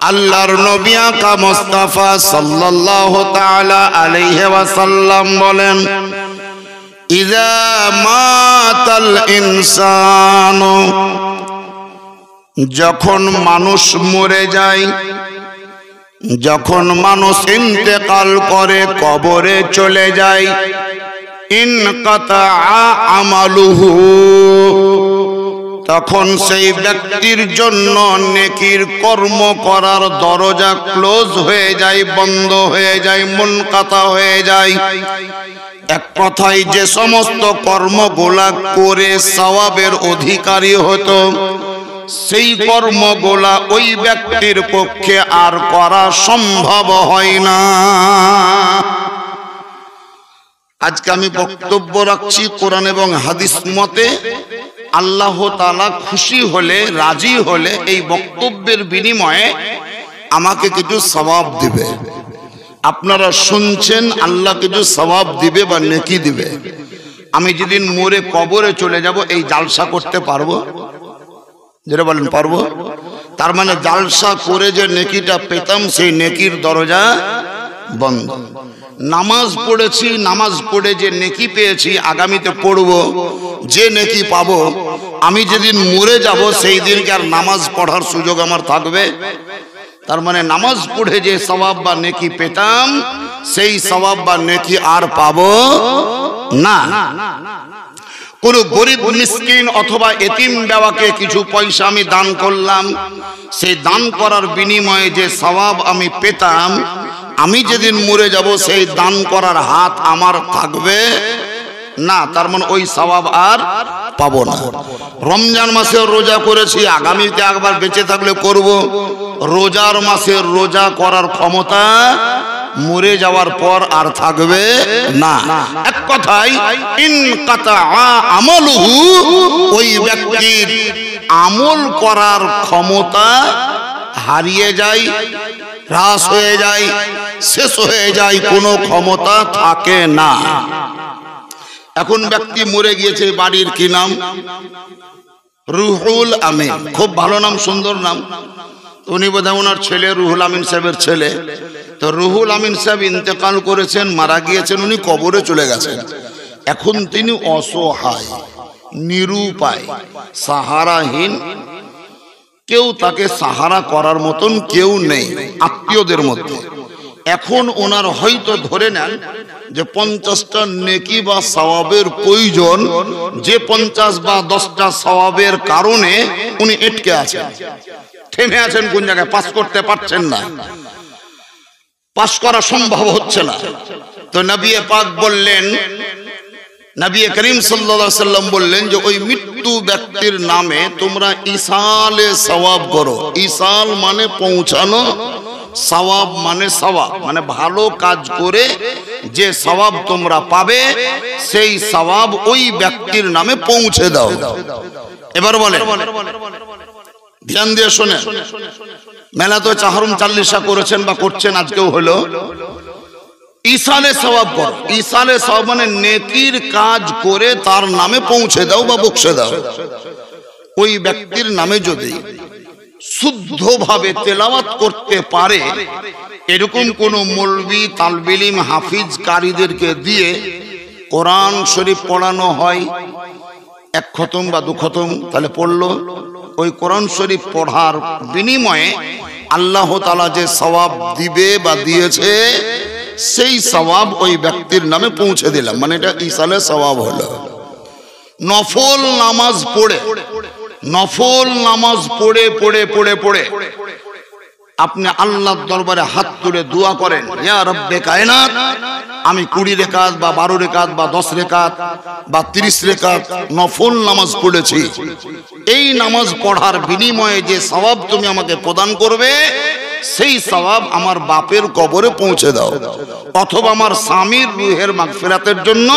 আল্লাহর নবী আকা মুস্তাফা সাল্লাল্লাহু তাআলা আলাইহি ওয়াসাল্লাম বলেন, ইযা মাতাল ইনসানু, যখন মানুষ মরে যায়, যখন মানুষ ইন্তেকাল করে, কবরে চলে যায়, ইনকাতা আমালুহু, তখন সেই ব্যক্তির জন্য নেকির কর্ম করার দরজা ক্লোজ হয়ে যায়, বন্ধ হয়ে যায়, মুনকাতা হয়ে যায়। এক কথায় যে সমস্ত কর্মগুলা করে সওয়াবের অধিকারী হতো, সেই কর্মগুলা ওই ব্যক্তির পক্ষে আর করা সম্ভব হয় না। আজকে আমি বক্তব্য রাখছি কোরআন এবং হাদিস মতে। আল্লাহ তাআলা খুশি হলে, রাজি হলে এই বক্তব্যের বিনিময়ে আমাকে কিছু সওয়াব দিবে। আপনারা শুনছেন, আল্লাহ কিছু সওয়াব দিবে বা নেকি দিবে। আমি যেদিন মরে কবরে চলে যাব, এই জালসা করতে পারবো? যেটা বলেন পারবো? তার মানে জালসা করে যে নেকিটা পেতাম, সেই নেকির দরজা বন্ধ। নামাজ পড়েছি, নামাজ পড়ে যে নেকি পেয়েছি, আগামীতে পড়ব, যে নেকি পাবো, আমি যেদিন মরে যাব সেই দিনকে আর নামাজ পড়ার সুযোগ আমার থাকবে? তার মানে নামাজ পড়ে যে সওয়াব বা নেকি পেতাম, সেই সওয়াব বা নেকি আর পাবো না। কোন গরিব মিসকিন অথবা এতিম বাবাকে কিছু পয়সা আমি দান করলাম, সেই দান করার বিনিময়ে যে সওয়াব আমি পেতাম, আমি যেদিন মরে যাব সেই দান করার হাত আমার থাকবে না। তার মানে ওই সওয়াব আর পাবো না। রমজান মাসে রোজা করেছি, আগামীতে একবার বেঁচে থাকলে করব। রোজার মাসে রোজা করার ক্ষমতা মরে যাওয়ার পর আর থাকবে না। এক কথায় ইনকাতা আমালুহু, ওই ব্যক্তির আমল করার ক্ষমতা হারিয়ে যায়, হ্রাস হয়ে যায়, শেষ হয়ে যায়, কোনো ক্ষমতা থাকে না। এখন ব্যক্তি মরে গিয়েছে, বাড়ির কি নাম? রুহুল আমিন। খুব ভালো নাম, সুন্দর নাম। উনি বোধহয় ওনার ছেলে, রুহুল আমিন সাহেবের ছেলে। তো রুহুল আমিন সাহেব ইন্তেকাল করেছেন, মারা গিয়েছেন, উনি কবরে চলে গেছেন। এখন তিনি অসহায়, নিরুপায়, সাহারাহীন। কেউ তাকে সাহারা করার মতন কেউ নেই আত্মীয়দের মধ্যে। এখন ওনার হয়তো ধরে নেন যে 50টা নেকি বা সওয়াবের প্রয়োজন, যে 50 বা 10টা সওয়াবের কারণে উনি আটকে আছেন, থেমে আছেন কোন জায়গায়, পাস করতে পারছেন না, পাস করা সম্ভব হচ্ছে না। তো নবী পাক বললেন, নবী করিম সাল্লাল্লাহু আলাইহি সাল্লাম বললেন যে ওই মৃত্যু ব্যক্তির নামে তোমরা ইসালে সওয়াব করো। ইসাল মানে পৌঁছানো, সওয়াব মানে সওয়াব, মানে ভালো কাজ করে যে সওয়াব তোমরা পাবে, সেই সওয়াব ওই ব্যক্তির নামে পৌঁছে দাও। এবার বলে, ধ্যান দিয়ে শোনেন। মেলা তো চাহরুম চাল্লিশা করেছেন বা করছেন, আজকেও হলো। ইসালে সওয়াব কর। ইসালে সওয়াব মানে নেকির কাজ করে তার নামে পৌঁছে দাও বা বকশে দাও। ওই ব্যক্তির নামে যদি শুদ্ধভাবে তেলাওয়াত করতে পারে, এরকম কোন মৌলবি, তালবে ইলম, হাফিজ কারীদেরকে দিয়ে কোরআন শরীফ পড়ানো হয়, এক খতম বা দু খতম, তাহলে পড়লো। ওই কোরআন শরীফ পড়ার বিনিময়ে আল্লাহ তাআলা যে সওয়াব দিবে বা দিয়েছে, সেই সওয়াব ওই ব্যক্তির নামে পৌঁছে দিলাম, মানে এটা ইসালে সওয়াব হলো। নফল নামাজ পড়ে, নফল নামাজ পড়ে পড়ে পড়ে পড়ে আপনি আল্লাহর দরবারে হাত তুলে দোয়া করেন, ইয়া রব্বে কায়নাত, আমি 20 রাকাত বা 12 রাকাত বা 10 রাকাত বা 30 রাকাত নফল নামাজ পড়েছি, এই নামাজ পড়ার বিনিময়ে যে সওয়াব তুমি আমাকে প্রদান করবে, সেই সওয়াব আমার বাপের কবরে পৌঁছে দাও, অথবা আমার স্বামীর রূহের মাগফিরাতের জন্য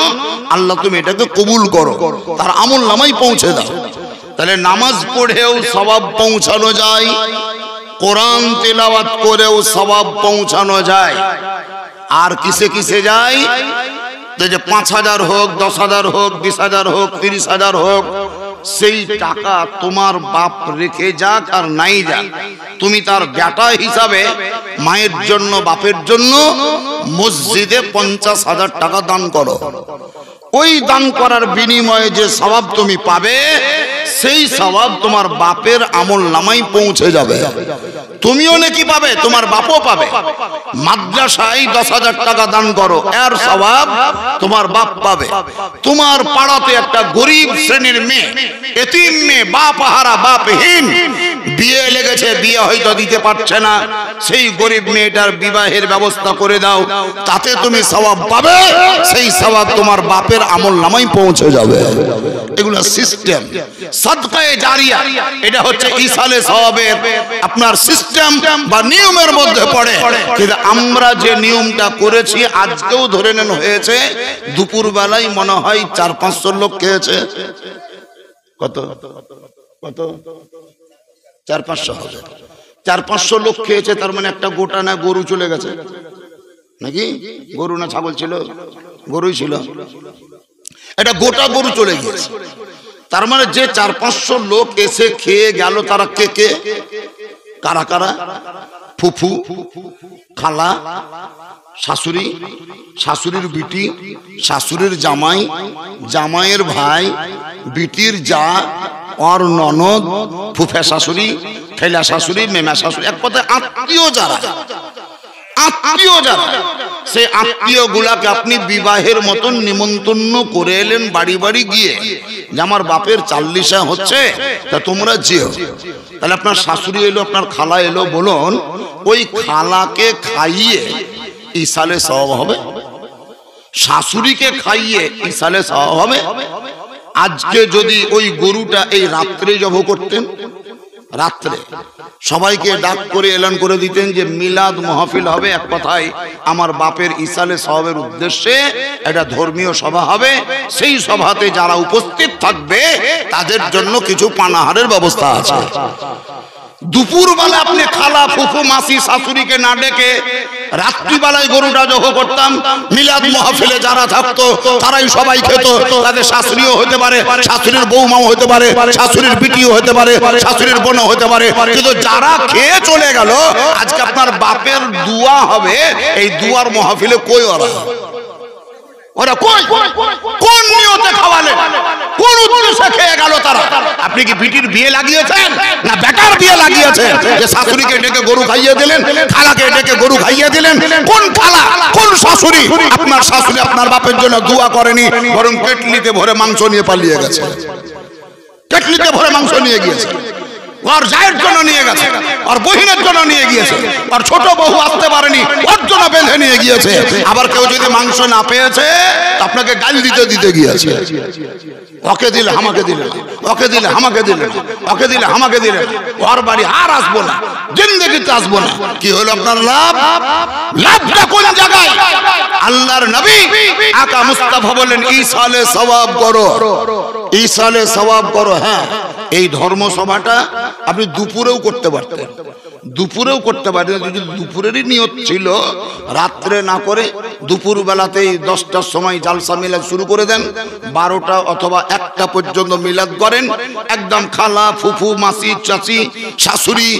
আল্লাহ তুমি এটাকে কবুল করো, তার আমল নামায় পৌঁছে দাও। তাহলে নামাজ পড়েও সওয়াব পৌঁছানো যায়, কোরআন তেলাওয়াত করেও সওয়াব পৌঁছানো যায়। আর কিসে কিসে যায়? যে 5000 হোক, 10,000 হোক, 20,000 হোক, 30,000 হোক, সেই টাকা তোমার বাপ রেখে যাক আর নাই যাক, তুমি তার বেটা হিসাবে মায়ের জন্য বাপের জন্য মসজিদে 50,000 টাকা দান করো। ওই দান করার বিনিময়ে যে সওয়াব তুমি পাবে, সেই সওয়াব তোমার বাপের আমল নামায় পৌঁছে যাবে। তুমিও নাকি পাবে, তোমার বাপও পাবে। মাদ্রাসায় 10,000 টাকা দান করো, এর সওয়াব তোমার বাপ পাবে। তোমার পাড়াতে একটা গরিব শ্রেণীর মেয়ে, এতিম মেয়ে, বাপ হারা, বাপহীন, বিয়ে লেগেছে, বিয়ে হয়তো দিতে পারছে না, সেই গরিব মেয়েটার বিবাহের ব্যবস্থা করে দাও, তাতে তুমি সওয়াব পাবে। সেই সওয়াব তোমার বাপের আমল নামায় পৌঁছে যাবে। এগুলো সিস্টেম, সাদকায়ে জারিয়া, এটা হচ্ছে ইসালে সওয়াবের আপনার সিস্টেম বা নিয়মের মধ্যে পড়ে। কিন্তু আমরা যে নিয়মটা করেছি, আজকেও ধরে নেন হয়েছে, দুপুর বেলায় মনে হয় 400-500 লোক খেয়েছে। কত কত 400-500 হবে। 400-500 লোক খেয়েছে, তার মানে একটা গোটা না গরু চলে গেছে নাকি? গরু না ছাগল ছিল? গরুই ছিল। এটা গোটা গরু চলে গিয়েছে। তার মানে যে 400-500 লোক এসে খেয়ে গেল, তারা কে কে, কারা কারা? ফুফু, খালা, শাশুড়ি, শাশুড়ির বিটি, শাশুড়ির জামাই, জামাইয়ের ভাই, বিটির যা, ওর ননদ, ফুফা শাশুড়ি, খেলা শাশুড়ি, মেমা শাশুড়ি, এক কথায় আত্মীয় যারা, আত্মীয় যারা, সেই আত্মীয় গুলাকে আপনি বিবাহের মতন নিমন্ত্রণ করে এলেন বাড়ি বাড়ি গিয়ে, যে আমার বাপের 40 হচ্ছে, তা তোমরা যেও। তাহলে আপনার শাশুড়ি এলো, আপনার খালা এলো, বলুন ওই খালাকে খাইয়ে ইসালে সওয়াব হবে, শাশুড়িকে খাইয়ে ইসালে সওয়াব হবে। আজকে যদি ওই গরুটা এই রাত্রে জবাই করতেন, রাত্রে সবাইকে ডাক করে এলান করে দিতেন যে মিলাদ মাহফিল হবে, এক কথায় আমার বাপের ইসালে সওয়াবের উদ্দেশ্যে একটা ধর্মীয় সভা হবে, সেই সভাতে যারা উপস্থিত থাকবে তাদের জন্য কিছু পানাহারের ব্যবস্থা আছে। দুপুর বেলা আপনি খালা, ফুফু, মাসি, শাশুড়িকে না ডেকে রাত্রিবেলায় গরুটা জবাই করতাম, মিলাদ মাহফিলে যারা থাকতো তারাই সবাই খেত। তাদের শাশুড়িও হতে পারে, শাশুড়ির বৌমাও হতে পারে, শাশুড়ির বিটিও হতে পারে, শাশুড়ির বোনও হতে পারে, কিন্তু যারা খেয়ে চলে গেল, আজকে আপনার বাপের দুয়া হবে, এই দুয়ার মাহফিলে কই ওরা কই, কোন নিয়তে খাওয়ালেন, কোন উদ্দেশ্যে খেয়ে গেল তারা? আপনি কি বিটির বিয়ে লাগিয়েছেন না বেটার বিয়ে লাগিয়েছেন যে শাশুড়িকে ডেকে গরু খাইয়ে দিলেন, খালাকে ডেকে গরু খাইয়ে দিলেন? কোন খালা, কোন শাশুড়ি? আপনার শাশুড়ি আপনার বাপের জন্য দোয়া করেনি, বরং কেটলিতে ভরে মাংস নিয়ে পালিয়ে গেছে, কেটলিতে ভরে মাংস নিয়ে গিয়েছে, ওর জায়ের জন্য নিয়ে গেছে, আর বহিনের জন্য নিয়ে গিয়েছে, আর ছোট বহু আসতে পারেনি, ওর জন্য বেঁধে নিয়ে গিয়েছে। আবার কেউ যদি মাংস না পেয়েছে, আপনাকে গাল দিতে দিতে গিয়েছে, ওকে দিলে আমাকে দিলে, ওকে দিলে আমাকে দিলে, ওকে দিলে আমাকে দিলে, ওর বাড়ি আর আসবো না, জিন্দেগিতে আসবো না। কি হলো আপনার লাভ? লাভটা কোন জায়গায়? আল্লাহর নবী আকা মুস্তাফা বলেন ইসালে সওয়াব করো, ইসালে সওয়াব করো। হ্যাঁ, এই ধর্মসভাটা আপনি দুপুরেও করতে পারতেন, দুপুরেও করতে পারতেন, যদি দুপুরেরই নিয়ত ছিল, রাত্রে না করে দুপুর বেলাতেই 10টার সময় জালসা মিলাদ শুরু করে দেন, 12টা অথবা 1টা পর্যন্ত মিলাদ করেন। একদম খালা, ফুফু, মাসি, চাচি, শাশুড়ি,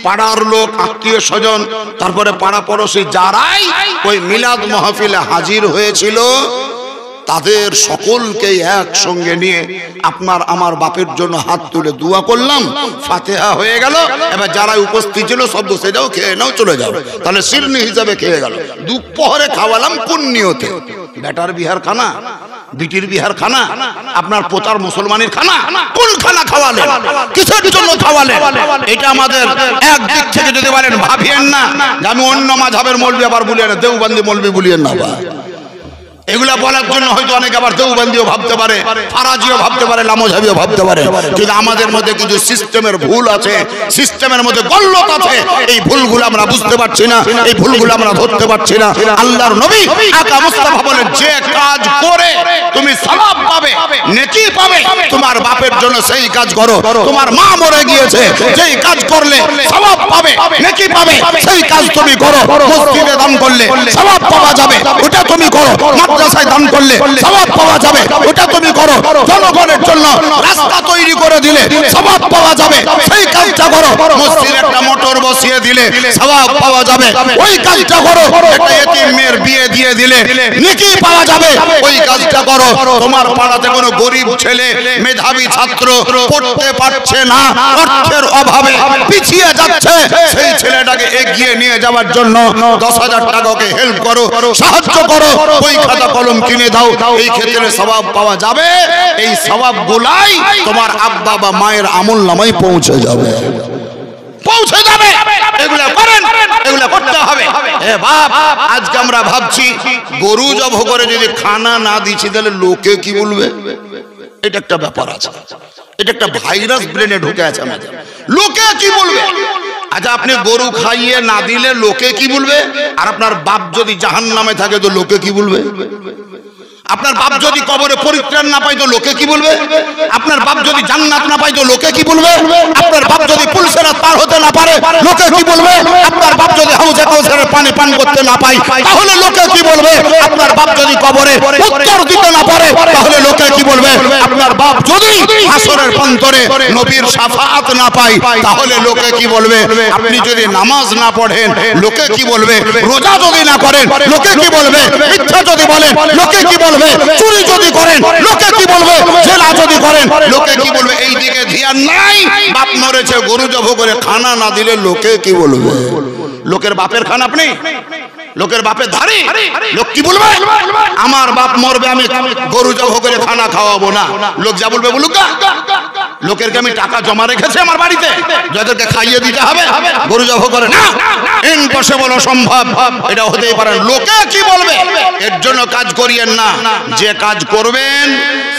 পাড়ার লোক, আত্মীয় স্বজন, তারপরে পাড়া পড়োশি যারাই ওই মিলাদ মাহফিলে হাজির হয়েছিল, তাদের সকলকে একসঙ্গে নিয়ে আপনার আমার বাপের জন্য হাত তুলে দোয়া করলাম, ফাতিহা হয়ে গেল। এবার যারা উপস্থিত ছিল সব বসে যাও, খেয়ে নাও, চলে যাও। তাহলে সিরনি হিসাবে খেয়ে গেল। দুপুরে খাওয়ালাম কোন নিয়তে? বেটার বিহার খানা, বিটির বিহার খানা, আপনার পোতার মুসলমানের খানা, কোন খানা খাওয়ালেন, কিসের জন্য খাওয়ালেন? এটা আমাদের একদিক থেকে যদি বলেন ভাবিয়েন না যে আমি অন্য মাযহাবের মৌলবি আবার বলিয়ে না, দেওবন্দি মৌলবি বলিয়েন না। এগুলা বলার জন্য হয়তো অনেকে আবার দেওবন্দিও ভাবতে পারে, ফারাজিও ভাবতে পারে, লামোঝাবিও ভাবতে পারে, কিন্তু আমাদের মধ্যে কিছু সিস্টেমের ভুল আছে, সিস্টেমের মধ্যে গল্লত আছে। এই ভুলগুলো আমরা বুঝতে পারছি না, এই ভুলগুলো আমরা ধরতে পারছি না। আল্লাহর নবী আকা মুস্তাফা বলেন, যে কাজ করে তুমি সওয়াব পাবে, নেকি পাবে, তোমার বাপের জন্য সেই কাজ করো। তোমার মা মরে গিয়েছে, যেই কাজ করলে সওয়াব পাবে, নেকি পাবে, সেই কাজ তুমি করো। মসজিদে দান করলে সওয়াব পাওয়া যাবে, ওটা তুমি করো। মাদ্রাসায় দান করলে সওয়াব পাওয়া যাবে, ওটা তুমি করো। জনগণের জন্য রাস্তা তৈরি করে দিলে সওয়াব পাওয়া যাবে, সেই কাজটা করো। মসজিদে একটা মোটর বসিয়ে দিলে সওয়াব পাওয়া যাবে, ওই কাজটা করো। একটা এতিম মেয়ের বিয়ে দিয়ে দিলে নেকি পাওয়া যাবে, ওই কাজটা করো। তোমার পাড়াতে কোনো গরিব ছেলে মেধাবী ছাত্র পড়তে পারছে না, অর্থের অভাবে পিছিয়ে যাচ্ছে, সেই ছেলেটাকে এগিয়ে নিয়ে যাওয়ার জন্য 10,000 টাকাকে হেল্প করো, সাহায্য করো, বই খাতা কলম কিনে দাও। এই ক্ষেত্রে সওয়াব পাওয়া যাবে। এই সওয়াবগুলাই তোমার আব্বা বা মায়ের আমলনামায় পৌঁছে যাবে, পৌঁছে যাবে। এগুলা করেন, এগুলা করতে হবে। এ বাপ, আজকে আমরা ভাবছি গরু জব করে যদি খানা না দিচ্ছি তাহলে লোকে কি বলবে। এটা একটা ব্যাপার আছে, এটা একটা ভাইরাস ব্রেনে ঢুকে আছে আমাদের। লোকে কি বলবে? আচ্ছা, আপনি গরু খাইয়ে না দিলে লোকে কি বলবে? আর আপনার বাপ যদি জাহান্নামে থাকে তো লোকে কি বলবে? আপনার বাপ যদি কবরে পরিত্রাণ না পায় তো লোকে কি বলবে? আপনার বাপ যদি জান্নাত না পায় তো লোকে কি বলবে? আপনার বাপ যদি পুলসিরাত পার হতে না পারে লোকে কি বলবে? আপনার বাপ যদি হাউজে কাউসারের পানি পান করতে না পায় তাহলে লোকে কি বলবে? আপনার বাপ যদি কবরে উত্তর দিতে না পারে তাহলে লোকে কি বলবে? আপনার বাপ যদি হাসরের প্রান্তরে নবীর শাফাআত না পায় তাহলে লোকে কি বলবে? আপনি যদি নামাজ না পড়েন লোকে কি বলবে? রোজা যদি না করেন লোকে কি বলবে? মিথ্যা যদি বলেন লোকে কি বলবে? চুরি যদি করেন লোকে কি বলবে? জেনা যদি করেন লোকে কি বলবে? এই দিকে ধ্যান নাই। বাপ মরেছে গরু জব করে খানা না দিলে লোকে কি বলবে? লোকের বাপের খান আপনি, লোকের বাপের ধারে লোক কি বলবে? আমার বাপ মরবে আমি গরু জব করে খানা খাওয়াবো না, লোক যা বলবে বলুক। লোকের আমি টাকা জমা রেখেছি আমার বাড়িতে, যাদেরকে খাইয়ে দিতে হবে, গরু জব করে না, ইম্পসিবল, অসম্ভব, এটা হতেই পারে। লোকে কি বলবে? এর জন্য কাজ করিয়েন না। যে কাজ করবেন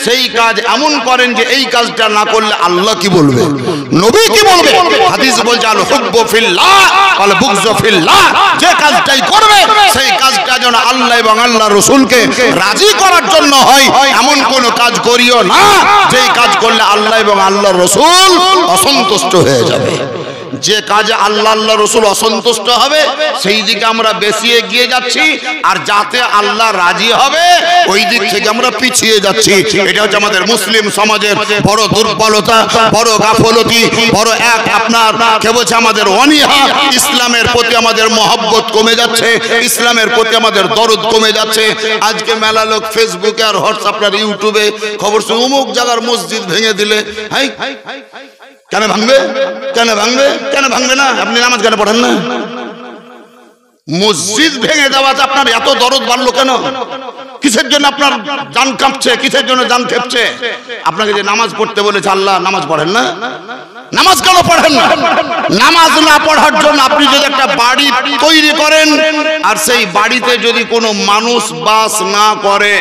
সেই কাজ এমন করেন যে এই কাজটা না করলে আল্লাহ কি বলবে, নবী কি বলবে। হাদিস বলছে আল হুব্বু ফিল্লাহ ওয়াল বুগযু ফিল্লাহ। যে কাজটাই করবে সেই কাজটা যেন আল্লাহ এবং আল্লাহর রাসূলকে রাজি করার জন্য হয়, এমন কোন কাজ করিও না যেই কাজ করলে আল্লাহ এবং আল্লাহর রাসূল অসন্তুষ্ট হয়ে যাবে। যে কাজে আল্লাহ আল্লাহ রাসূল অসন্তুষ্ট হবে সেই দিকে আমরা বেশি এগিয়ে যাচ্ছি, আর যাতে আল্লাহ রাজি হবে ওই দিক থেকে আমরা পিছিয়ে যাচ্ছি। এটা হচ্ছে আমাদের মুসলিম সমাজের বড় দুর্বলতা, বড় গাফলতি, বড় এক আপনার কে বলছে আমাদের অনীহা। ইসলামের প্রতি আমাদের মহব্বত কমে যাচ্ছে, ইসলামের প্রতি আমাদের দরদ কমে যাচ্ছে। আজকে মেলা লোক ফেসবুকে আর হোয়াটসঅ্যাপ আর ইউটিউবে খবর শুনে অমুক জায়গার মসজিদ ভেঙে দিলে। হাই, কেন ভাঙবে? কেন ভাঙবে? কেন ভাঙবে না? আপনি নামাজ কেন পড়েন না? মসজিদ ভেঙে দেওয়াতে আপনার এত দরদ বাড়লো কেন? কিসের জন্য আপনার জান কাঁপছে? কিসের জন্য জান খেপছে? আপনাকে যে নামাজ পড়তে বলেছে আল্লাহ, নামাজ পড়েন না? নামাজ কেন পড়েন না? নামাজ না পড়ার জন্য আপনি যদি একটা বাড়ি তৈরি করেন আর সেই বাড়িতে যদি কোনো মানুষ বাস না করে,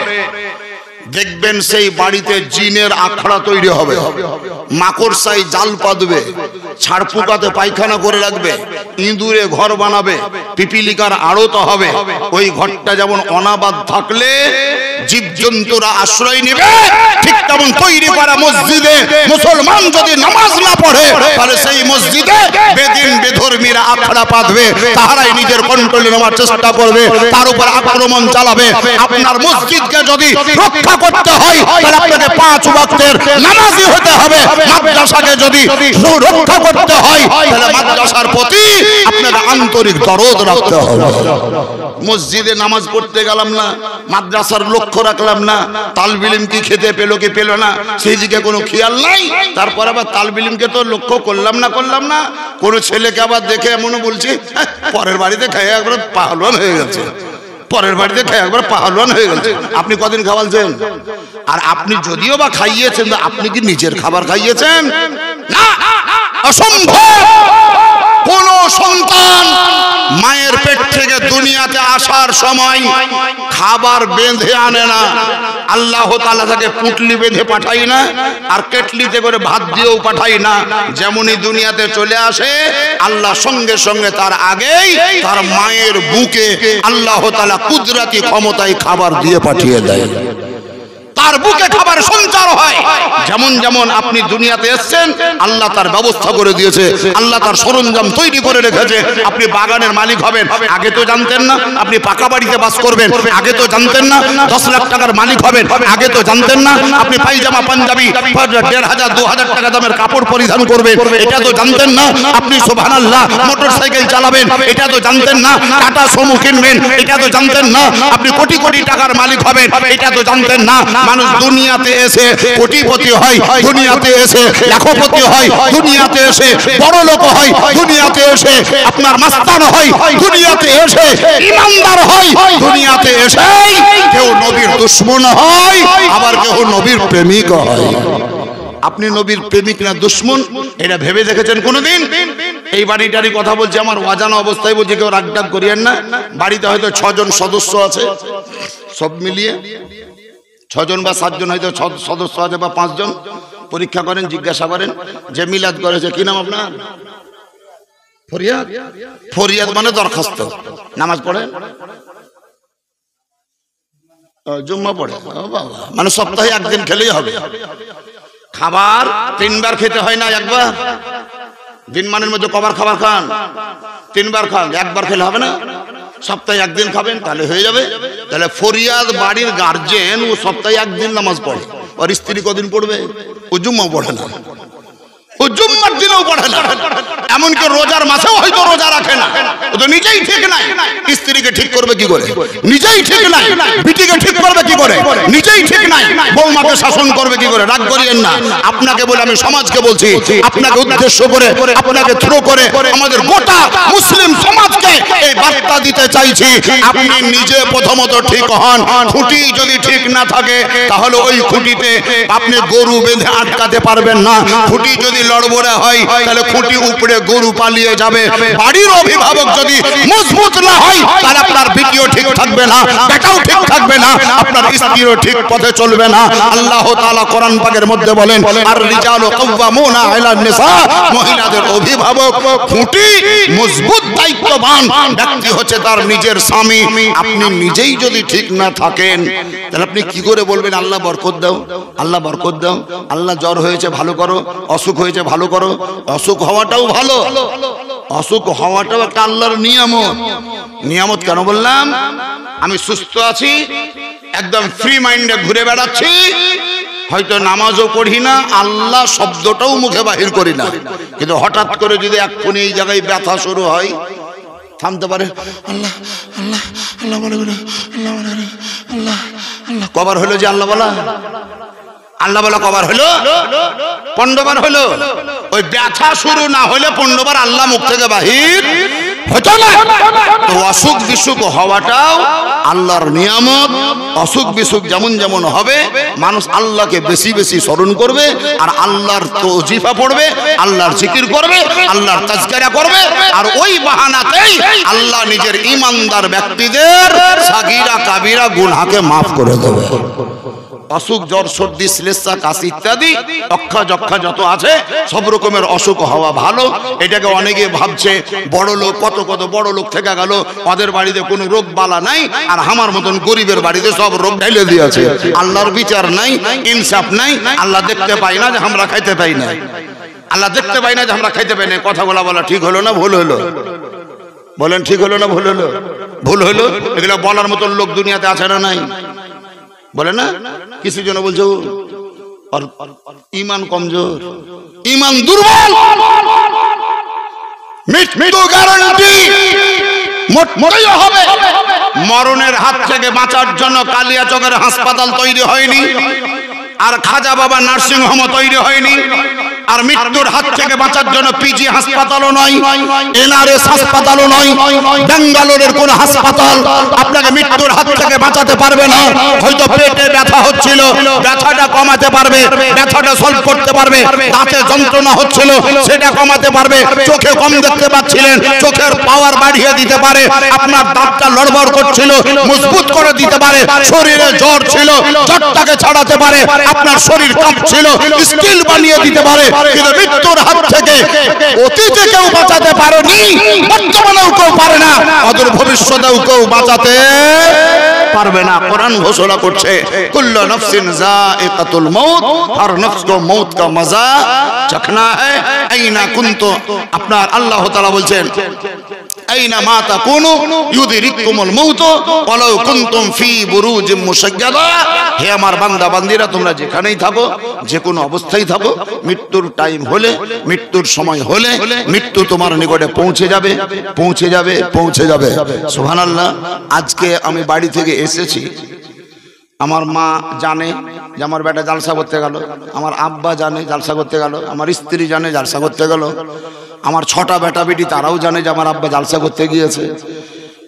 দেখবেন সেই বাড়িতে জিনের আখড়া তৈরি হবে, মাকড়সাই জাল পাতবে, ছাড়পোকাতে পায়খানা করে রাখবে, ইঁদুরে ঘর বানাবে, পিপিলিকার আড়ত হবে। ওই ঘরটা যেমন অনাবাদ থাকলে জীবজন্তুরা আশ্রয় নেবে, ঠিক তেমন তৈরি করা মসজিদে মুসলমান যদি নামাজ না পড়ে তাহলে সেই মসজিদে বেদিন বেধর্মীরা আখড়া পাতবে, তাহারাই নিজের কন্ট্রোলে নেওয়ার চেষ্টা করবে, তার উপর আক্রমণ চালাবে। আপনার মসজিদকে যদি রক্ষা করতে হয় তাহলে আপনাকে 5 ওয়াক্তের নামাজি হতে হবে। মাদ্রাসাকে যদি রক্ষা করতে হয় তাহলে মাদ্রাসার প্রতি আপনাকে আন্তরিক দরদ রাখতে হবে। মসজিদে নামাজ পড়তে গেলাম না, মাদ্রাসার লক্ষ্য রাখলাম না, তালবিলিম কি খেতে পেলো কি পেলো না সেই দিকে কোনো খেয়াল নাই। তারপর আবার তালবিলিমকে তো লক্ষ্য করলাম না, কোনো ছেলেকে আবার দেখে এমনও বলছি পরের বাড়িতে খেয়ে একবার পাহলওয়ান হয়ে গেছে, পরের বাড়িতে খেয়ে একবার পাহলওয়ান হয়ে গেছে। আপনি কদিন খাওয়ালছেন? আর আপনি যদিও বা খাইয়েছেন, আপনি কি নিজের খাবার খাইয়েছেন? না, অসম্ভব। কোন সন্তান মায়ের পেট থেকে দুনিয়াতে আসার সময় খাবার বেঁধে আনে না। আল্লাহ তাআলা তাকে পুটলি বেঁধে পাঠাই না, আর কেটলিতে করে ভাত দিয়েও পাঠাই না। যেমনই দুনিয়াতে চলে আসে আল্লাহ সঙ্গে সঙ্গে তার আগেই তার মায়ের বুকে আল্লাহ তাআলা কুদরতি ক্ষমতায় খাবার দিয়ে পাঠিয়ে দেয়। তার বুকে খাবার সঞ্চার হয়। যেমন যেমন আপনি দুনিয়াতে এসেছেন আল্লাহ তার ব্যবস্থা করে দিয়েছে, আল্লাহ তার সরঞ্জাম তৈরি করে রেখেছে। আপনি বাগানের মালিক হবেন, আগে তো জানতেন না। আপনি পাকা বাড়িতে বাস করবেন, আগে তো জানতেন না। 10 লাখ টাকার মালিক হবেন, আগে তো জানতেন না। আপনি পায়জামা পাঞ্জাবি 1500 2000 টাকা দামের কাপড় পরিধান করবেন, এটা তো জানতেন না। আপনি সুবহানাল্লাহ মোটরসাইকেল চালাবেন, এটা তো জানতেন না। টাটা সুমো কিনবেন, এটা তো জানতেন না। আপনি কোটি কোটি টাকার মালিক হবেন, এটা তো জানতেন না। মানুষ দুনিয়াতে এসে কোটিপতি হয়, দুনিয়াতে এসে লাখপতি হয়, দুনিয়াতে এসে বড় লোক হয়, দুনিয়াতে এসে আপনার মাস্তান হয়, দুনিয়াতে এসে ইমানদার হয়, দুনিয়াতে এসে কেউ নবীর দুশমন হয়, আবার কেউ নবীর প্রেমিক হয়। আপনি নবীর প্রেমিক না দুশমন এটা ভেবে দেখেছেন কোনোদিন? এই বাড়িটারই কথা বলছি, আমার অজানা অবস্থায় বলছি, কেউ রাগডাগ করিয়েন না। বাড়িতে হয়তো 6 জন সদস্য আছে, সব মিলিয়ে 6 জন বা 7 জন হয়তো সদস্য আছে, বা 5 জন। পরীক্ষা করেন, জিজ্ঞাসা করেন যে মিলাদ করেছে কি নাম আপনার? ফরিয়াদ। ফরিয়াদ মানে দরখাস্ত। নামাজ পড়ে, জুম্মা পড়ে, মানে সপ্তাহে একদিন খেলেই হবে। খাবার 3 বার খেতে হয় না, একবার। দিন মানের মধ্যে কবার খাবার খান? 3 বার খান, একবার খেলে হবে না? সপ্তাহে একদিন খাবেন, তাহলে হয়ে যাবে। তাহলে ফরিয়াদ বাড়ির গার্জেন, ও সপ্তাহে একদিন নামাজ পড়ে। আর স্ত্রী কদিন পড়বে? ও জুম্মা পড়ে না, ও জুম্মার দিনেও পড়ে না। এমনকি রোজার মাসেও হয়তো রোজা রাখে না। ও তো নিজেই ঠিক নাই, স্ত্রীকে ঠিক করবে কি করে? নিজেই ঠিক নাই। বিটিকে ঠিক করবে কি করে? নিজেই ঠিক নাই। বৌমাকে শাসন করবে কি করে? রাগ করিয়েন না। আপনাকে বলে, আমি সমাজকে বলছি, আপনাকে উদ্দেশ্য করে, আপনাকে থ্রো করে আমাদের গোটা মুসলিম সমাজকে এই বার্তা দিতে চাইছি, আপনি নিজে প্রথমত ঠিক হন। খুঁটি যদি ঠিক না থাকে তাহলে ওই খুঁটিতে আপনি গরু বেঁধে আটকাতে পারবেন না। খুঁটি যদি লড়বড়ে হয় তাহলে খুঁটি উপরে গরু পালিয়ে যাবে। বাড়ির অভিভাবক যদি মজবুত না হয় তাহলে আপনার বিটিও ঠিক থাকবে না, বেটাও ঠিক থাকবে না, আপনার স্ত্রীও ঠিক পথে চলবে না। আল্লাহ তাআলা কোরআন পাকের মধ্যে বলেন, আর রিজালু কাওয়ামুনা আলান নিসা, মহিলাদের অভিভাবক খুঁটি মজবুত দায়িত্ববান ব্যক্তি হচ্ছে তার নিজের স্বামী। আপনি নিজেই যদি ঠিক না থাকেন তাহলে আপনি কি করে বলবেন আল্লাহ বরকত দাও, আল্লাহ বরকত দাও, আল্লাহ জ্বর হয়েছে ভালো করো, অসুখ হয়েছে ভালো করো। অসুখ হওয়াটাও ভালো, অসুখ হওয়াটাও একটা আল্লাহর নিয়ামত। নিয়ামত কেন বললাম? আমি সুস্থ আছি, একদম ফ্রি মাইন্ডে ঘুরে বেড়াচ্ছি, হয়তো নামাজও পড়ি না, আল্লাহ শব্দটাও মুখে বাহির করি না, কিন্তু হঠাৎ করে যদি এক্ষুনি এই জায়গায় ব্যথা শুরু হয়, থামতে পারে আল্লাহ আল্লাহ আল্লাহ বলে, আল্লাহ আল্লাহ আল্লাহ। কবার হলো যে আল্লাহ বলা? আল্লাহ বলা কবার হলো? 15 বার হলো। ওই ব্যথা শুরু না হলে 15 বার আল্লাহ মুখ থেকে বাহির হতো না। তো অসুখ বিসুখ হওয়াটাও আল্লাহর নিয়ামত। অসুখ বিসুখ যেমন যেমন হবে মানুষ আল্লাহকে বেশি বেশি স্মরণ করবে, আর আল্লাহর তৌজিফা পড়বে, আল্লাহর জিকির করবে, আল্লাহর তাজকিরা করবে, আর ওই বাহানাতেই আল্লাহ নিজের ঈমানদার ব্যক্তিদের সাগীরা কাবীরা গুনাহকে মাফ করে দেবে। অসুখ, জ্বর, সর্দি, শ্লেষা, কাশি ইত্যাদি অক্ষা যক্ষা যত আছে সব রকমের অসুখ হওয়া ভালো। এটাকে অনেকে ভাবছে বড় লোক, কত কত বড় লোক থেকে গেল, ওদের বাড়িতে কোনো রোগ বালা নাই, আর আমার মতন গরিবের বাড়িতে সব রোগ ঢেলে দিয়েছে। আল্লাহর বিচার নাই, ইনসাফ নাই। আল্লাহ দেখতে পাই না যে আমরা খাইতে পাই না, আল্লাহ দেখতে পাই না যে আমরা খাইতে পাই না। কথাগুলা বলা ঠিক হলো না ভুল হলো? বলেন ঠিক হলো না ভুল হলো? ভুল হলো। এগুলো বলার মতন লোক দুনিয়াতে আছে না নাই? বলে না? কিছু জন বলছো ইমান কমজোর, ইমান দুর্বল, মৃত্যু গ্যারান্টি মোটেই হবে। মরণের হাত থেকে বাঁচার জন্য কালিয়াচকের হাসপাতাল তৈরি হয়নি, আর খাজা বাবা নার্সিং হোম তৈরি হয়নি, আর মৃত্যুর হাত থেকে বাঁচার জন্য পিজি হাসপাতালও নয়, এনআরএস হাসপাতালও নয়, বেঙ্গালোরের কোন হাসপাতাল আপনাকে মৃত্যুর হাত থেকে বাঁচাতে পারবে না। হয়তো পেটে ব্যথা হচ্ছিল, ব্যথাটা কমাতে পারবে, ব্যথাটা সলভ করতে পারবে। দাঁতে যন্ত্রণা হচ্ছিল, সেটা কমাতে পারবে। চোখে কম দেখতে পাচ্ছিলেন, চোখের পাওয়ার বাড়িয়ে দিতে পারে। আপনার দাঁতটা লড়বড় করছিল, মজবুত করে দিতে পারে। শরীরে জ্বর ছিল, জ্বরটাকে ছাড়াতে পারে। আপনার শরীর কাঁপছিল, স্টিল বানিয়ে দিতে পারে। কিন্তু মৃত্যুর হাত থেকে অতীতে কেউ বাঁচাতে পারেনি, বর্তমানেও কেউ পারে না, অদূর ভবিষ্যতেও কেউ বাঁচাতে পারবে না। কোরআন ঘোষণা করছে কুল্লু নফসিন যায়িকাতুল মউত, হর নফস কো মউত কা মজা চখনা है। আইনা কুনতু, আপনার আল্লাহ তাআলা বলছেন আইনা মা তাকুনু ইউদরিকুমুল মাউত ওয়ালাউ কুনতুম ফি বুরুজিম মুশাজ্জাদা। হে আমার বান্দা বান্দিরা, তোমরা যেখানেই থাকো, যে কোনো অবস্থায় থাকো, মৃত্যুর টাইম হলে, মৃত্যুর সময় হলে মৃত্যু তোমার নিকটে পৌঁছে যাবে, পৌঁছে যাবে, পৌঁছে যাবে। সুবহানাল্লাহ। আজকে আমি বাড়ি থেকে এসেছি, আমার মা জানে যে আমার বেটা জালসা করতে গেল, আমার আব্বা জানে জালসা করতে গেল, আমার স্ত্রী জানে জালসা করতে গেল, আমার 6টা বেটা বেটি তারাও জানে যে আমার আব্বা জালসা করতে গিয়েছে।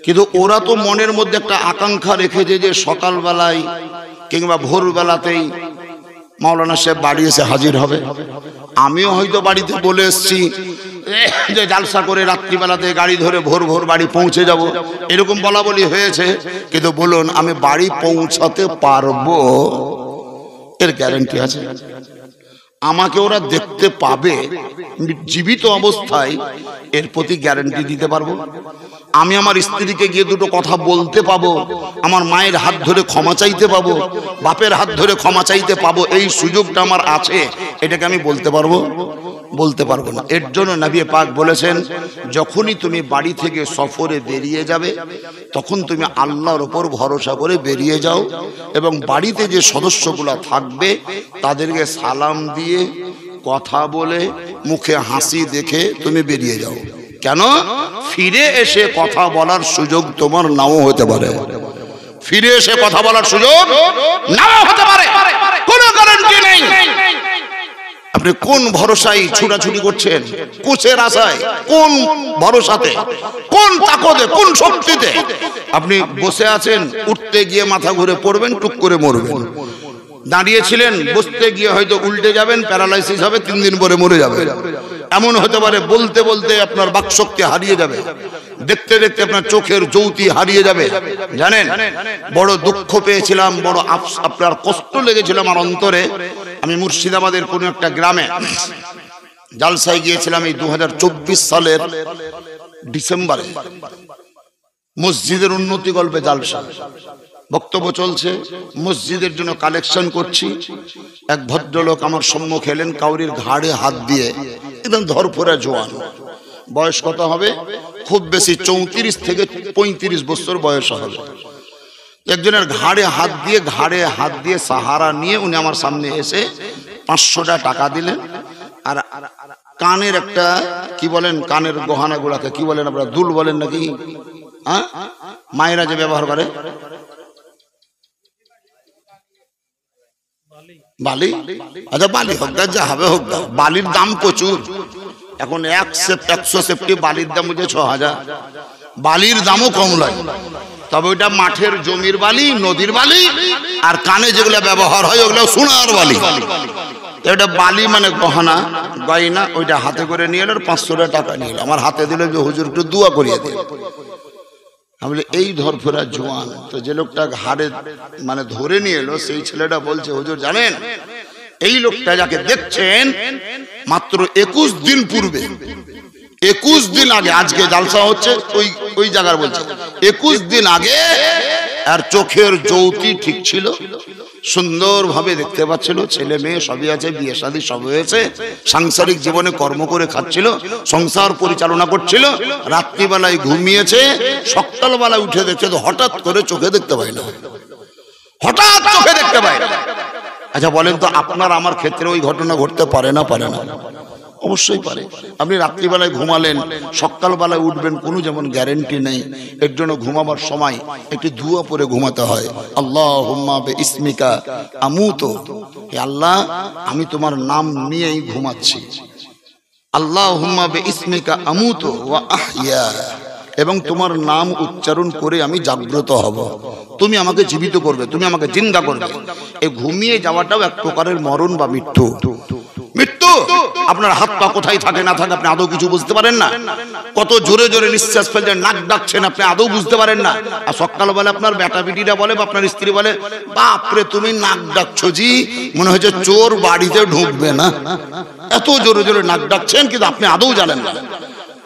কিন্তু ওরা তো মনের মধ্যে একটা আকাঙ্ক্ষা রেখেছে যে সকালবেলায় কিংবা ভোরবেলাতেই মাওলানা সাহেব বাড়ি এসে হাজির হবে। আমিও হয়তো বাড়িতে বলে এসছি যে জালসা করে রাত্রিবেলাতে গাড়ি ধরে ভোর ভোর বাড়ি পৌঁছে যাব, এরকম বলা বলি হয়েছে। কিন্তু বলুন, আমি বাড়ি পৌঁছাতে পারবো এর গ্যারান্টি আছে? আমাকে ওরা দেখতে পাবে জীবিত অবস্থায়, এর প্রতি গ্যারান্টি দিতে পারবো? আমি আমার স্ত্রীকে গিয়ে দুটো কথা বলতে পাবো, আমার মায়ের হাত ধরে ক্ষমা চাইতে পাবো, বাপের হাত ধরে ক্ষমা চাইতে পাবো, এই সুযোগটা আমার আছে, এটাকে আমি বলতে পারবো? বলতে পারবো না। এর জন্য নবী পাক বলেছেন, যখনই তুমি বাড়ি থেকে সফরে বেরিয়ে যাবে, তখন তুমি আল্লাহর উপর ভরসা করে বেরিয়ে যাও এবং বাড়িতে যে সদস্যগুলো থাকবে তাদেরকে সালাম দিয়ে কথা বলে মুখে হাসি দেখে তুমি বেরিয়ে যাও। কেন? ফিরে এসে কথা বলার সুযোগ তোমার নাও হতে পারে, ফিরে এসে কথা বলার সুযোগ নাও হতে পারে, কোনো গ্যারান্টি নেই। আপনি কোন ভরসায় ছুটাছুটি করছেন? কোচের আশায়? কোন ভরসাতে, কোন তাকতে, কোন শক্তিতে আপনি বসে আছেন? উঠতে গিয়ে মাথা ঘুরে পড়বেন, টুক করে মরবেন। দাঁড়িয়েছিলেন, বসতে গিয়ে হয়তো উল্টে যাবেন, প্যারালাইসিস হবে, 3 দিন পরে মরে যাবেন। এমন হতে পারে বলতে বলতে আপনার বাকশক্তি হারিয়ে যাবে, দেখতে দেখতে আপনার চোখের জ্যোতি হারিয়ে যাবে। জানেন, বড় দুঃখ পেয়েছিলাম, বড় আপনার কষ্ট লেগেছিল আমার অন্তরে। আমি মুর্শিদাবাদের কোন একটা গ্রামে জালসায় গিয়েছিলাম এই 2024 সালের ডিসেম্বরে। মসজিদের উন্নতি গল্পে জালসা, বক্তব্য চলছে, মসজিদের জন্য কালেকশন করছি। এক ভদ্রলোক আমার সম্মুখে এলেন, কাউরির ঘাড়ে হাত দিয়ে, একদম ধরফরা জোয়ান, বয়স কত হবে? খুব বেশি 34 থেকে 35 বছর বয়স হবে। একজনের ঘাড়ে হাত দিয়ে সাহারা নিয়ে উনি আমার সামনে এসে 500 টাকা দিলেন। আর কানের একটা কি বলেন, কানের গহনা গুলাকে কি বলেন আপনারা? দুল বলেন নাকি? হ্যাঁ, মায়েরা যে ব্যবহার করে, বালি। আচ্ছা, বালি হোক না, যা হবে হোক না, বালির দাম প্রচুর এখন। 100 সেফটি বালির দাম হচ্ছে 6000। বালির দামও কম লাগে, তবে ওইটা মাঠের জমির বালি, নদীর বালি। আর কানে যেগুলো ব্যবহার হয় ওগুলো সোনার বালি। এটা বালি মানে গহনা, গয়না। ওইটা হাতে করে নিয়ে এলো, 500 টাকা নিয়ে এলো, আমার হাতে দিল যে হুজুর একটু দোয়া করিয়ে দিন। আমি বলি এই ধরফেরা জোয়ান। তো যে লোকটা ঘাড়ে মানে ধরে নিয়ে এলো, সেই ছেলেটা বলছে, হুজুর জানেন, এই লোকটা যাকে দেখছেন মাত্র 21 দিন পূর্বে, 21 দিন আগে, আজকে জালসা হচ্ছে ওই জায়গার বলছে, 21 দিন আগে আর চোখের জ্যোতি ঠিক ছিল, সুন্দরভাবে দেখতে পাচ্ছিল, ছেলে মেয়ে সবই আছে, বিয়ে শাদী সব হয়েছে, সাংসারিক জীবনে কর্ম করে খাচ্ছিল, সংসার পরিচালনা করছিল, রাত্রিবেলায় ঘুমিয়েছে, সকালবেলায় উঠে দেখছে তো হঠাৎ করে চোখে দেখতে পায় না, হঠাৎ চোখে দেখতে পায় না। আচ্ছা বলেন তো, আপনার আমার ক্ষেত্রে ওই ঘটনা ঘটতে পারে না? পারে না? অবশ্যই পারে। আপনি রাত্রিবেলায় ঘুমালেন, সকালবেলায় উঠবেন, কোনো যেমন গ্যারেন্টি নেই। এর জন্য ঘুমাবার সময় একটি দুয়া পড়ে ঘুমাতে হয়। আল্লাহুম্মা বিইসমিকা আমুতু, হে আল্লাহ আমি তোমার নাম নিয়েই ঘুমাচ্ছি। আল্লাহুম্মা বিইসমিকা আমুতু ওয়া আহইয়া, এবং তোমার নাম উচ্চারণ করে আমি জাগ্রত হব। তুমি আমাকে জীবিত করবে, তুমি আমাকে জিন্দা করবে। এই ঘুমিয়ে যাওয়াটাও এক প্রকারের মরণ বা মৃত্যু। মৃত্যু। আপনার হাত পা কোথায় থাকে না থাকে আপনি আদৌ কিছু বুঝতে পারেন না। কত জোরে জোরে নিঃশ্বাস ফেলছেন, নাক ডাকছেন, আপনি আদৌ বুঝতে পারেন না। আর সকালবেলা আপনার বেটা বিটিরা বলে বা আপনার স্ত্রী বলে, বাপরে তুমি নাক ডাকছো জি, মনে হচ্ছে চোর বাড়িতে ঢুকবে না, এত জোরে জোরে নাক ডাকছেন, কিন্তু আপনি আদৌ জানেন না।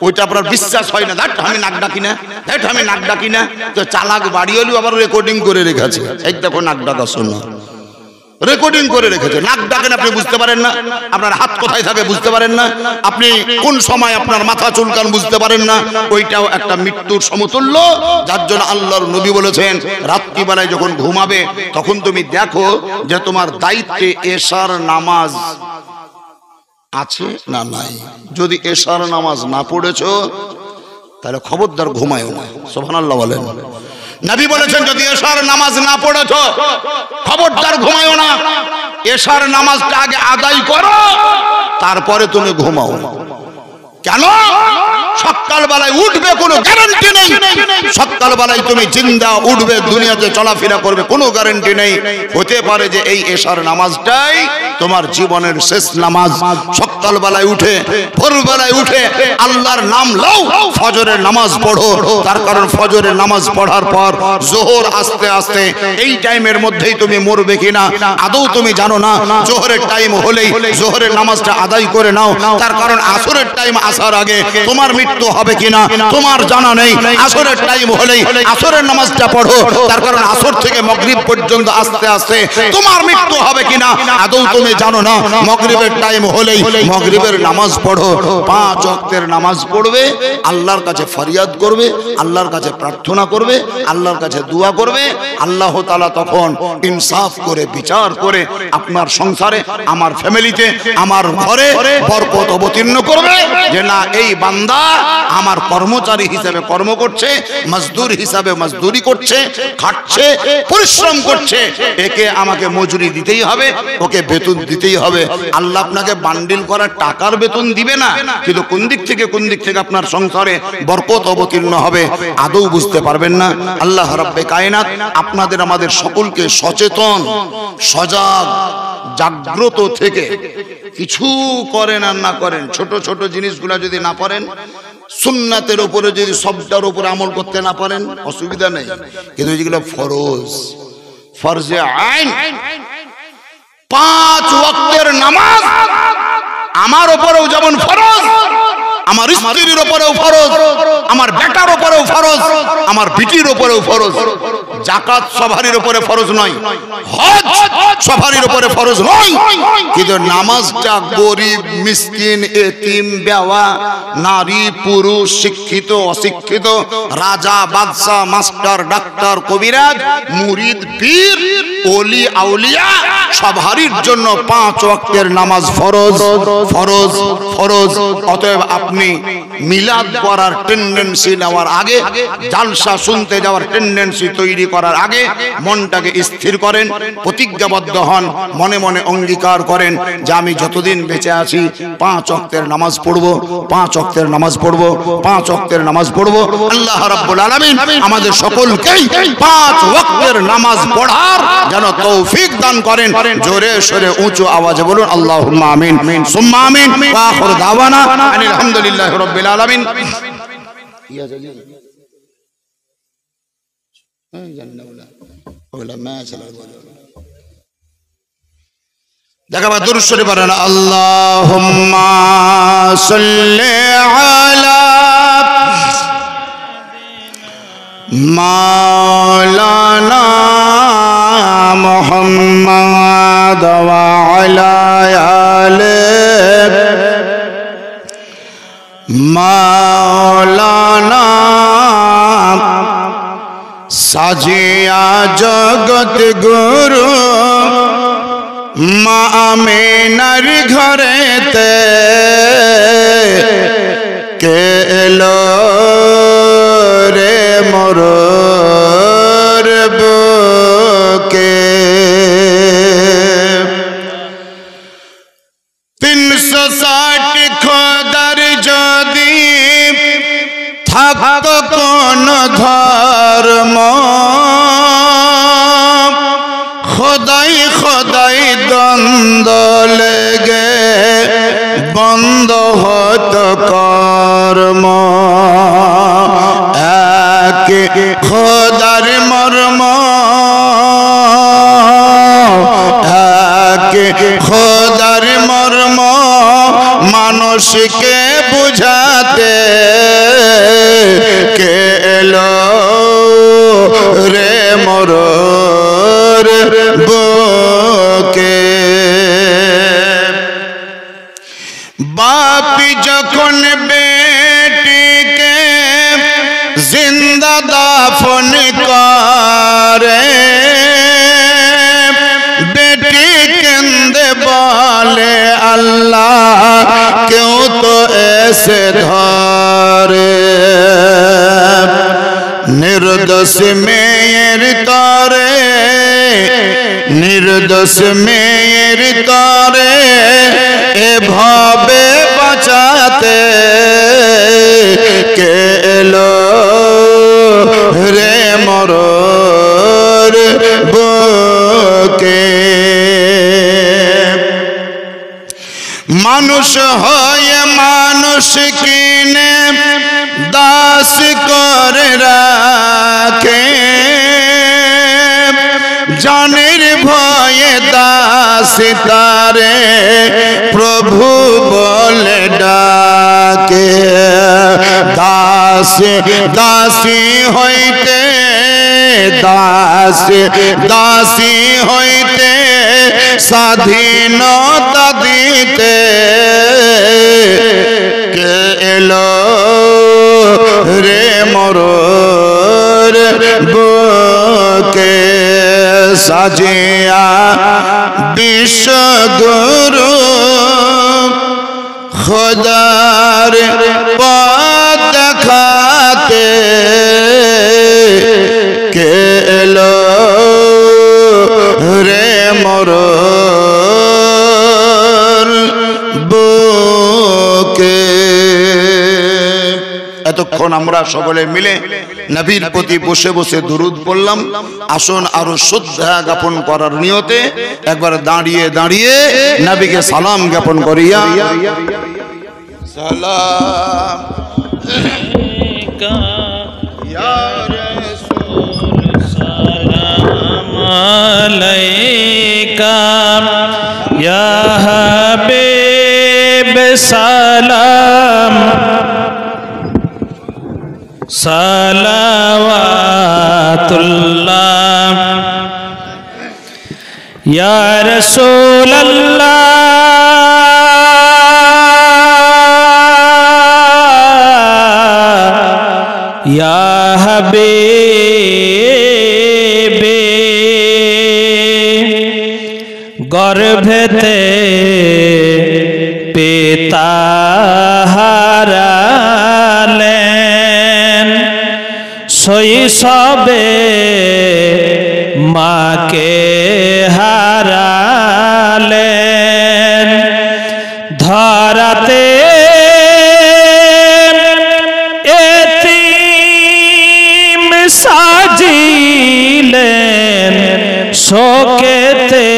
ওইটা আপনার বিশ্বাস হয় না, দেখ আমি নাক ডাকি না, দেখ আমি নাক ডাকি না। তো চালাক বাড়ি হলেও আবার রেকর্ডিং করে রেখেছে, এই দেখো নাক ডাকা শোনো, রেকর্ডিং করে রেখেছে। নাক ডাকেন আপনি বুঝতে পারেন না, আপনার হাত কোথায় থাকে বুঝতে পারেন না, আপনি কোন সময় আপনার মাথা চুলকান বুঝতে পারেন না। ওইটাও একটা মৃত্যুর সমতুল্য। যার জন্য আল্লাহর নবী বলেছেন রাত্রিবেলায় যখন ঘুমাবে তখন তুমি দেখো যে তোমার দায়িত্বে এশার নামাজ আছে না নাই। যদি এশার নামাজ না পড়েছো তাহলে খবরদার ঘুমায়ও না। সুবহানাল্লাহ বলেন। নবী বলেছেন যদি এশার নামাজ না পড়েছো খবরদার ঘুমায়ও না। এশার নামাজটা আগে আদায় করো, তারপরে তুমি ঘুমাও। কেন? সকালবেলায় উঠবে কোনো গ্যারান্টি নেই, সকালবেলায় তুমি জিন্দা উঠবে, দুনিয়াতে চলাফেরা করবে কোনো গ্যারান্টি নেই। হতে পারে যে এই এশার নামাজটাই তোমার জীবনের শেষ নামাজ। সকালবেলায় উঠে ভোরবেলায় উঠে আল্লাহর নাম লও, ফজরের নামাজ পড়ো। তার কারণ ফজরের নামাজ পড়ার পর জোহর আস্তে আস্তে এই টাইমের মধ্যেই তুমি মরবে কিনা আদৌ তুমি জানো না। জোহরের টাইম হলেই জোহরের নামাজটা আদায় করে নাও, তার কারণ আসরের টাইম আসার আগে তোমার মৃত্যু হবে কিনা তোমার জানা নেই। আসরের টাইম হলেই আসরের নামাজটা পড়ো, তার কারণ আসর থেকে মাগরিব পর্যন্ত আস্তে আস্তে তোমার মৃত্যু হবে কিনা আদৌ তুমি জানো না। মাগরিবের টাইম হলেই মাগরিবের নামাজ পড়ো। 5 ওয়াক্তের নামাজ পড়বে, আল্লাহর কাছে ফরিয়াদ করবে, আল্লাহর কাছে প্রার্থনা করবে, আল্লাহর কাছে দোয়া করবে। আল্লাহ তাআলা তখন ইনসাফ করে বিচার করে আপনার সংসারে, আমার ফ্যামিলিতে, আমার ঘরে বরকত অবতীর্ণ করবে। যে না, এই বান্দা আমার কর্মচারী হিসেবে কর্ম করছে, মজদুর হিসাবে মজদুরি করছে, খাটছে, পরিশ্রম করছে, একে আমাকে মজুরি দিতেই হবে, ওকে বেতন দিতেই হবে। আল্লাহ আপনাকে বান্ডিল করার টাকার বেতন দিবে না, কিন্তু কোন দিক থেকে আপনার সংসারে বরকত অবতীর্ণ হবে আদৌ বুঝতে পারবেন না। আল্লাহ রাব্বে কায়নাত আপনাদের আমাদের সকলকে সচেতন, সজাগ, জাগ্রত থেকে কিছু করেন আর না করেন, ছোট ছোট জিনিসগুলো যদি না পারেন, সুন্নাতের উপরে যদি সবটার উপরে আমল করতে না পারেন অসুবিধা নেই, কিন্তু যেগুলো ফরজ, ফরজে আইন, 5 ওয়াক্তের নামাজ আমার উপরেও যেমন ফরজ, আমার স্ত্রীর উপরেও ফরজ, আমার বেটার উপরেও ফরজ, আমার বিটির উপরেও ফরজ। যাকাত সবারই উপরে ফরজ নয়, হজ সবারই উপরে ফরজ নয়, কিন্তু নামাজটা গরিব, মিসকিন, এতিম, বেওয়া, নারী, পুরুষ, শিক্ষিত, অশিক্ষিত, রাজা, বাদশা, মাস্টার, ডাক্তার, কবিরাজ, মুরিদ, পীর, ওলি, আউলিয়া সবারই জন্য 5 ওয়াক্তের নামাজ ফরজ, ফরজ, ফরজ। অতএব আপনি মিলাদ করার টেন্ডেন্সি নেওয়ার আগে, জালসা শুনতে যাওয়ার টেন্ডেন্সি তৈরি করার আগে মনটাকে স্থির করেন, প্রতিজ্ঞাবদ্ধ হন, মনে মনে অঙ্গীকার করেন যে আমি যতদিন বেঁচে আছি 5 ওয়াক্তের নামাজ পড়বো, 5 ওয়াক্তের নামাজ পড়বো, 5 ওয়াক্তের নামাজ পড়বো। আল্লাহ রাব্বুল আলামিন আমাদের সকলকেই 5 ওয়াক্তের নামাজ পড়ার যেন তৌফিক দান করেন। জোরে সরে উঁচু আওয়াজে বলুন আল্লাহুম্মা আমিন, সুম্মা আমিন। ওয়া আখিরু দাওয়ানা আলহামদুলিল্লাহি রাব্বিল আলামিন। দেখা দরুদ শরীফ পড়েন। আল্লাহুম্মা সাল্লি আলা মাওলানা মুহাম্মদ ওয়া আলা আলি মাওলানা সাজিয়া জগত গুরু মা আমিনার ঘরেতে কে এলো রে মোর বুকে। 360 খোদার যদি থাকতো কোন ধর্ম, খোদাই খোদাই দ্বন্দ্ব লেগে বন্ধ হতো কর্ম। এক খোদার মর্ম, এক খোদার মর্ম মানুষকে বুঝাতে দাফন করে বেটি কেন্দে বলে আল্লাহ কেউ তো এসে ধরে নির্দোষ মেয়ের তরে নির্দোষ মেয়ের তরে এভাবে বাঁচাতে কে এলো রে মরর বুকে মানুষ হয়ে মানুষ কিনে দাস করে রাখে জানের ভয়ে দাস তারে প্রভু বলে ডাকে দাস দাসী হইতে দাসী হইতে স্বাধীনতা দিতে কে এলো রে মরর বুকে সাজিয়া বিশ্বগুরু খোদার পথ দেখাতে কে এলো রে মরর বুকে। এতক্ষণ আমরা সকলে মিলে নবীর প্রতি বসে বসে দুরুদ পড়লাম। আসুন আরো শ্রদ্ধা জ্ঞাপন করার নিয়তে একবার দাঁড়িয়ে দাঁড়িয়ে নবীকে সালাম জ্ঞাপন করিয়া সালাম ইয়া রাসূল সালাম আলাইকা ইয়া হাবিব সালাম সালাওয়াতুল্লাহ ইয়া রাসূলুল্লাহ ইয়া হাবিবি গর্ভেতে পিতা হারালেন শৈশবে মাকে হারালেন ধরাতে এতিম সাজিলেন শোকেতে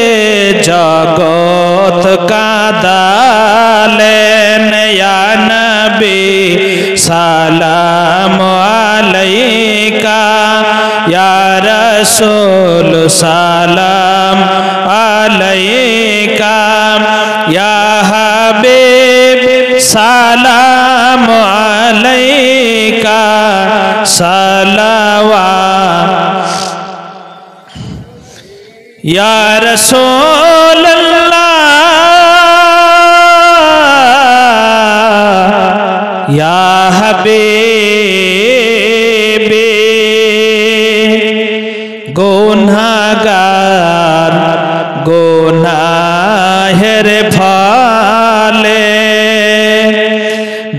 জগৎ কাঁদালেন ইয়া নবী সালাম আলাইকা ইয়া রাসূল সালাম আলাইকা ইয়া হাবিব সালাম আলাইকা সালাওয়াত ইয়া রাসূলুল্লাহ ইয়া হাবিবি গুনাহগার গুনাহের ফলে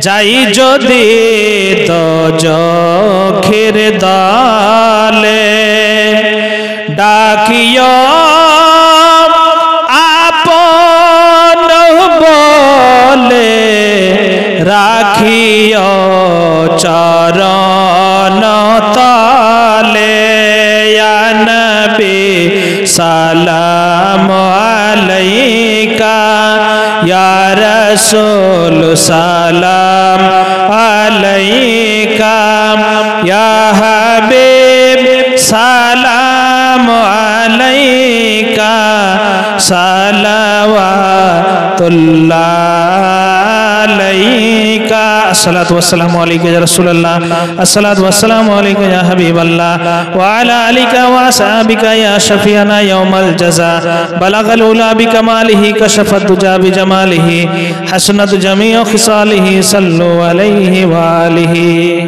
যাই যদি দোজখের দলে ডাকিও আপন বলে রাখিও চরণ তলে ইয়া নবী সালাম আলাইকা ইয়া রাসূল সালাম আলাইকা ইয়া হাবিব সালাম আলাইকা সালাওয়াতুল্লাহ আলাইকা আসসালাতু ওয়াসসালামু আলাইকা ইয়া রাসূলুল্লাহ আসসালাতু ওয়াসসালামু আলাইকা ইয়া হাবিবাল্লাহ ওয়া আলা আলিকা ওয়া আসহাবিকা ইয়া শাফিয়ানা ইয়াউমাল জাযা বালাগাল উলা বিকামালিহি কাশাফাত দুজা বিজামালিহি হাসনাতু জামিউ খিসালিহি সাল্লু আলাইহি ওয়া আলিহি।